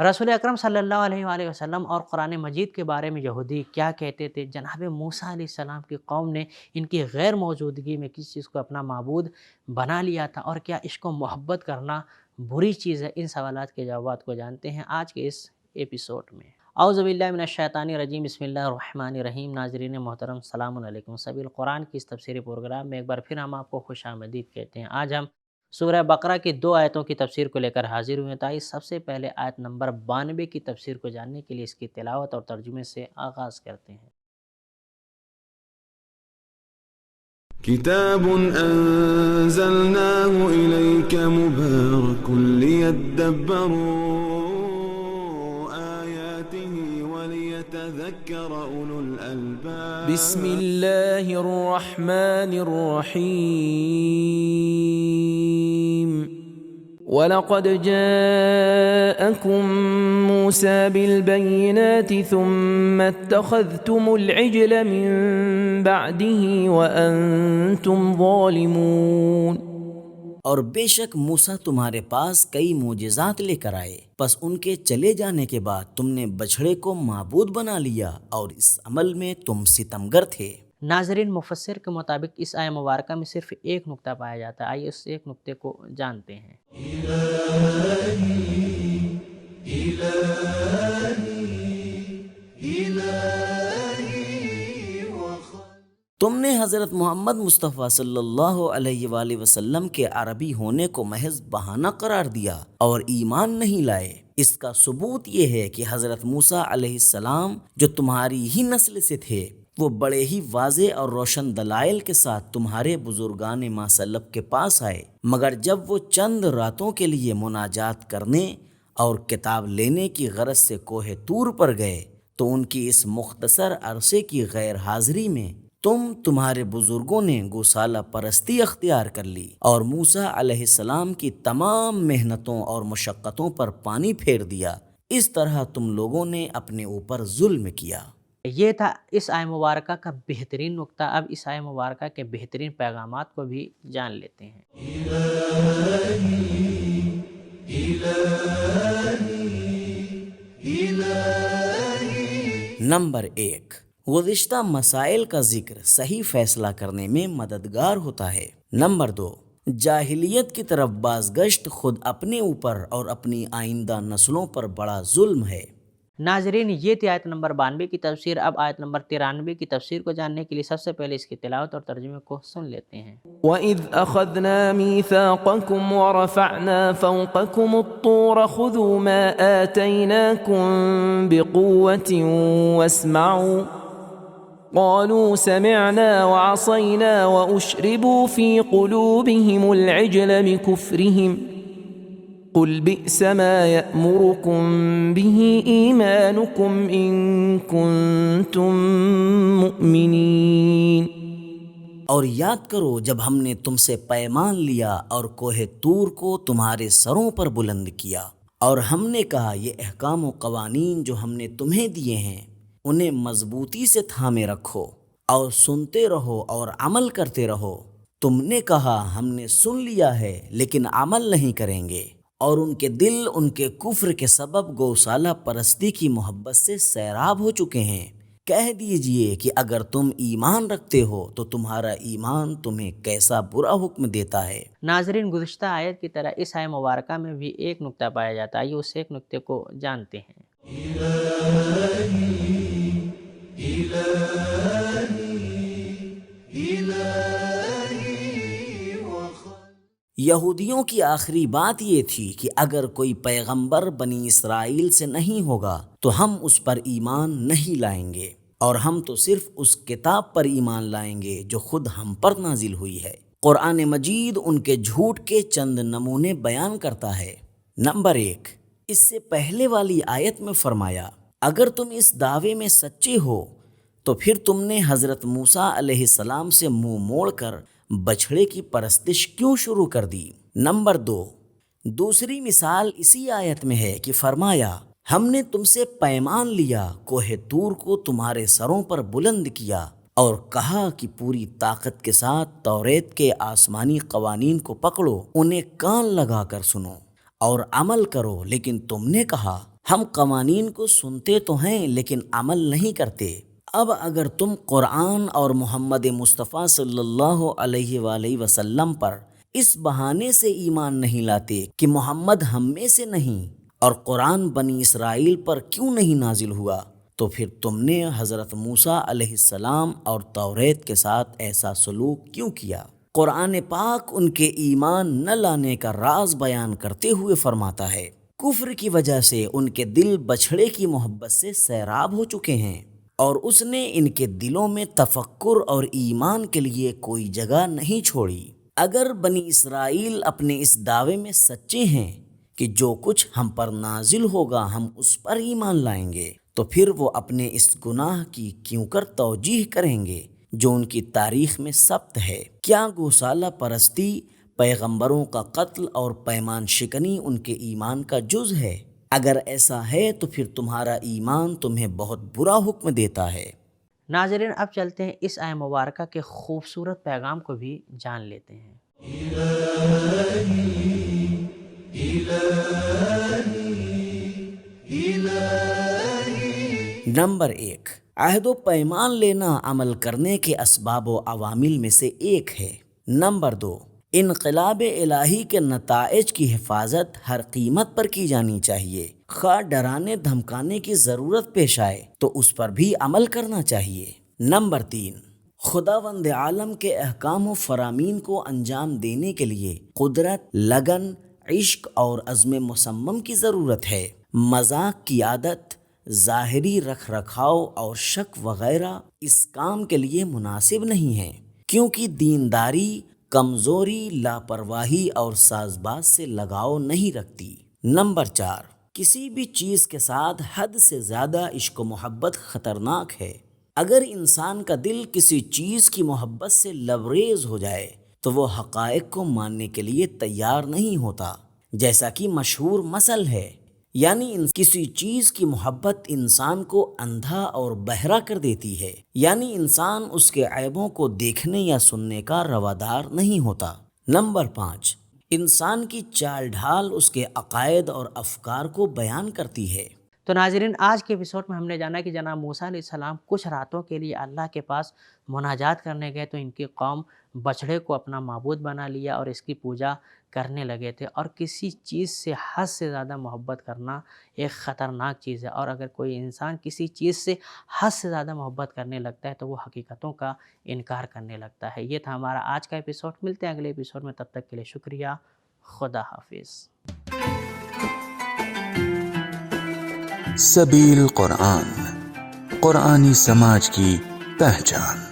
رسول اکرم صلی اللہ علیہ وآلہ وسلم اور قرآن مجید کے بارے میں یہودی کیا کہتے تھے؟ جناب موسیٰ علیہ السلام کی قوم نے ان کی غیر موجودگی میں کس چیز کو اپنا معبود بنا لیا تھا، اور کیا عشق و محبت کرنا بری چیز ہے؟ ان سوالات کے جوابات کو جانتے ہیں آج کے اس ایپیسوڈ میں۔ اعوذ باللہ من الشیطان الرجیم، بسم اللہ الرحمن الرحیم۔ ناظرین محترم، السلام علیکم۔ سبیل القرآن کی اس تفسیری پروگرام میں ایک بار پھر ہم آپ کو خوش آمدید کہتے ہیں۔ آج ہم سورہ بقرہ کی 2 آیتوں کی تفسیر کو لے کر حاضر ہوئے ہیں۔ تو سب سے پہلے آیت نمبر 92 کی تفسیر کو جاننے کے لیے اس کی تلاوت اور ترجمے سے آغاز کرتے ہیں۔ كتاب أنزلناه إليك مبارك ليدبروا آياته وليتذكر أولو الألباب بسم الله الرحمن الرحيم وَلَقَدْ جَاءَكُم مُوسَى بِالْبَيِّنَاتِ ثُمَّ اتَّخَذْتُمُ الْعِجْلَ مِن بَعْدِهِ وَأَنْتُمْ ظَالِمُونَ۔ اور بے شک موسیٰ تمہارے پاس کئی معجزات لے کر آئے، پس ان کے چلے جانے کے بعد تم نے بچھڑے کو معبود بنا لیا اور اس عمل میں تم ستمگر تھے۔ ناظرین، مفسر کے مطابق اس آیہ مبارکہ میں صرف ایک نقطہ پایا جاتا ہے۔ آئیے اس ایک نقطے کو جانتے ہیں۔ تم نے حضرت محمد مصطفیٰ صلی اللہ علیہ وآلہ وسلم کے عربی ہونے کو محض بہانہ قرار دیا اور ایمان نہیں لائے۔ اس کا ثبوت یہ ہے کہ حضرت موسیٰ علیہ السلام جو تمہاری ہی نسل سے تھے، وہ بڑے ہی واضح اور روشن دلائل کے ساتھ تمہارے بزرگان ما سلف کے پاس آئے، مگر جب وہ چند راتوں کے لیے مناجات کرنے اور کتاب لینے کی غرض سے کوہ طور پر گئے تو ان کی اس مختصر عرصے کی غیر حاضری میں تمہارے بزرگوں نے گوسالہ پرستی اختیار کر لی اور موسیٰ علیہ السلام کی تمام محنتوں اور مشقتوں پر پانی پھیر دیا۔ اس طرح تم لوگوں نے اپنے اوپر ظلم کیا۔ یہ تھا اس آیہ مبارکہ کا بہترین نقطہ۔ اب اس آیہ مبارکہ کے بہترین پیغامات کو بھی جان لیتے ہیں۔ نمبر 1، گزشتہ مسائل کا ذکر صحیح فیصلہ کرنے میں مددگار ہوتا ہے۔ نمبر 2، جاہلیت کی طرف بازگشت خود اپنے اوپر اور اپنی آئندہ نسلوں پر بڑا ظلم ہے۔ ناظرین، یہ تھی آیت نمبر 92 کی تفسیر۔ اب آیت نمبر 93 کی تفسیر کو جاننے کے لیے سب سے پہلے اس کی تلاوت اور ترجمے کو سن لیتے ہیں۔ وَإِذْ أَخَذْنَا مِيثَاقَكُمْ وَرَفَعْنَا فَوْقَكُمُ الطُّورَ خُذُوا مَا آتَيْنَاكُمْ بِقُوَّةٍ وَاسْمَعُوا قَالُوا سَمِعْنَا وَعَصَيْنَا وَأُشْرِبُوا فِي قُلُوبِهِمُ الْعِجْلَ بِكُفْرِهِمْ قُلْ بِئْسَ مَا يَأْمُرُكُمْ بِهِ إِيمَانُكُمْ إِن كُنتُم مُؤْمِنِينَ۔ اور یاد کرو جب ہم نے تم سے پیمان لیا اور کوہ طور کو تمہارے سروں پر بلند کیا، اور ہم نے کہا یہ احکام و قوانین جو ہم نے تمہیں دیے ہیں انہیں مضبوطی سے تھامے رکھو اور سنتے رہو اور عمل کرتے رہو۔ تم نے کہا ہم نے سن لیا ہے لیکن عمل نہیں کریں گے، اور ان کے دل ان کے کفر کے سبب گوسالہ پرستی کی محبت سے سیراب ہو چکے ہیں۔ کہہ دیجئے کہ اگر تم ایمان رکھتے ہو تو تمہارا ایمان تمہیں کیسا برا حکم دیتا ہے۔ ناظرین، گزشتہ آیت کی طرح اس آیہ مبارکہ میں بھی ایک نقطہ پایا جاتا ہے۔ آئیے اس ایک نقطے کو جانتے ہیں۔ یہودیوں کی آخری بات یہ تھی کہ اگر کوئی پیغمبر بنی اسرائیل سے نہیں ہوگا تو ہم اس پر ایمان نہیں لائیں گے، اور ہم تو صرف اس کتاب پر ایمان لائیں گے جو خود ہم پر نازل ہوئی ہے۔ قرآن مجید ان کے جھوٹ کے چند نمونے بیان کرتا ہے۔ نمبر 1، اس سے پہلے والی آیت میں فرمایا اگر تم اس دعوے میں سچے ہو تو پھر تم نے حضرت موسیٰ علیہ السلام سے منہ موڑ کر بچھڑے کی پرستش کیوں شروع کر دی؟ نمبر 2، دوسری مثال اسی آیت میں ہے کہ فرمایا ہم نے تم سے پیمان لیا، کوہ طور کو تمہارے سروں پر بلند کیا اور کہا کہ پوری طاقت کے ساتھ توریت کے آسمانی قوانین کو پکڑو، انہیں کان لگا کر سنو اور عمل کرو، لیکن تم نے کہا ہم قوانین کو سنتے تو ہیں لیکن عمل نہیں کرتے۔ اب اگر تم قرآن اور محمد مصطفیٰ صلی اللہ علیہ وآلہ وسلم پر اس بہانے سے ایمان نہیں لاتے کہ محمد ہم میں سے نہیں، اور قرآن بنی اسرائیل پر کیوں نہیں نازل ہوا، تو پھر تم نے حضرت موسیٰ علیہ السلام اور توریت کے ساتھ ایسا سلوک کیوں کیا؟ قرآن پاک ان کے ایمان نہ لانے کا راز بیان کرتے ہوئے فرماتا ہے، کفر کی وجہ سے ان کے دل بچھڑے کی محبت سے سیراب ہو چکے ہیں، اور اس نے ان کے دلوں میں تفکر اور ایمان کے لیے کوئی جگہ نہیں چھوڑی۔ اگر بنی اسرائیل اپنے اس دعوے میں سچے ہیں کہ جو کچھ ہم پر نازل ہوگا ہم اس پر ایمان لائیں گے، تو پھر وہ اپنے اس گناہ کی کیوں کر توجیح کریں گے جو ان کی تاریخ میں ثبت ہے؟ کیا گوسالہ پرستی، پیغمبروں کا قتل اور پیمان شکنی ان کے ایمان کا جز ہے؟ اگر ایسا ہے تو پھر تمہارا ایمان تمہیں بہت برا حکم دیتا ہے۔ ناظرین، اب چلتے ہیں اس آیہ مبارکہ کے خوبصورت پیغام کو بھی جان لیتے ہیں۔ نمبر 1، عہد و پیمان لینا عمل کرنے کے اسباب و عوامل میں سے ایک ہے۔ نمبر 2، انقلاب الہی کے نتائج کی حفاظت ہر قیمت پر کی جانی چاہیے، خواہ ڈرانے دھمکانے کی ضرورت پیش آئے تو اس پر بھی عمل کرنا چاہیے۔ نمبر 3، خداوند عالم کے احکام و فرامین کو انجام دینے کے لیے قدرت، لگن، عشق اور عزم مصمم کی ضرورت ہے۔ مذاق کی عادت، ظاہری رکھ رکھاؤ اور شک وغیرہ اس کام کے لیے مناسب نہیں ہیں، کیونکہ دینداری کمزوری، لاپرواہی اور ساز باز سے لگاؤ نہیں رکھتی۔ نمبر 4، کسی بھی چیز کے ساتھ حد سے زیادہ عشق و محبت خطرناک ہے۔ اگر انسان کا دل کسی چیز کی محبت سے لبریز ہو جائے تو وہ حقائق کو ماننے کے لیے تیار نہیں ہوتا، جیسا کہ مشہور مثل ہے، یعنی کسی چیز کی محبت انسان کو اندھا اور بہرا کر دیتی ہے، یعنی انسان اس کے عیبوں کو دیکھنے یا سننے کا روادار نہیں ہوتا۔ نمبر 5، انسان کی چال ڈھال اس کے عقائد اور افکار کو بیان کرتی ہے۔ تو ناظرین، آج کے ایپیسوڈ میں ہم نے جانا کہ جناب موسیٰ علیہ السلام کچھ راتوں کے لیے اللہ کے پاس مناجات کرنے گئے تو ان کی قوم بچھڑے کو اپنا معبود بنا لیا اور اس کی پوجا کرنے لگے تھے، اور کسی چیز سے حد سے زیادہ محبت کرنا ایک خطرناک چیز ہے، اور اگر کوئی انسان کسی چیز سے حد سے زیادہ محبت کرنے لگتا ہے تو وہ حقیقتوں کا انکار کرنے لگتا ہے۔ یہ تھا ہمارا آج کا ایپیسوڈ، ملتے ہیں اگلے ایپیسوڈ میں، تب تک کے لیے شکریہ، خدا حافظ۔ سبیل قرآن، قرآنی سماج کی پہچان۔